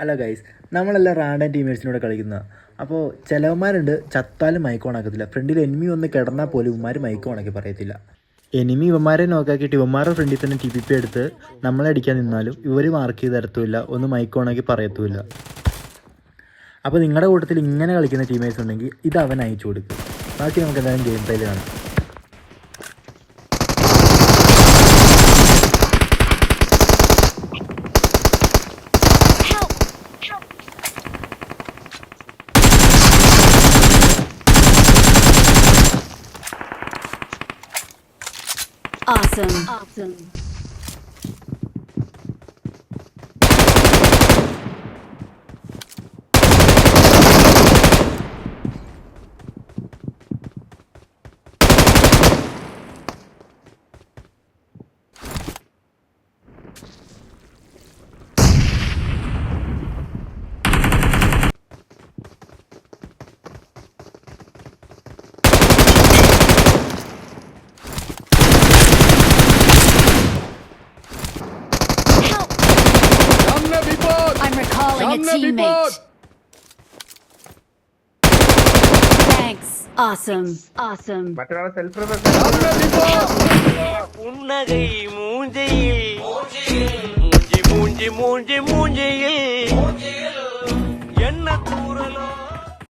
Hello guys, നമ്മളെല്ലാം random ടീമേഴ്സിനോട് കളിക്കുന്ന. അപ്പോൾ ചിലവന്മാരുണ്ട് ചത്താലും മൈക്ക് ഓണാക്കത്തില്ല. ഫ്രണ്ടിൽ എനിമി വന്ന് കിടന്നാൽ പോലും ഇവന്മാർ മൈക്ക് ഓണാക്കി പറയത്തില്ല. എനിമി ഇവന്മാരെ നോക്കാക്കിയിട്ട് ഇവന്മാരുടെ ഫ്രണ്ടിൽ തന്നെ TPP എടുത്ത് നമ്മളെ അടിക്കാൻ നിന്നാലും ഇവർ മാർക്ക് ചെയ്ത് തരത്തുമില്ല, ഒന്ന് മൈക്ക് ഓണാക്കി പറയത്തുമില്ല. അപ്പോൾ നിങ്ങളുടെ കൂട്ടത്തിൽ ഇങ്ങനെ കളിക്കുന്ന ടീമേഴ്സ് ഉണ്ടെങ്കിൽ ഇത് അവൻ അയച്ചു കൊടുക്കും. ബാക്കി നമുക്ക് എന്തായാലും ഗെയിം പ്ലേയിൽ കാണാം. Awesome. I'm recalling a teammate. Thanks. Awesome. புன்னகை மூஞ்சையில் மூஞ்சி மூஞ்சி மூஞ்சி மூஞ்சியில்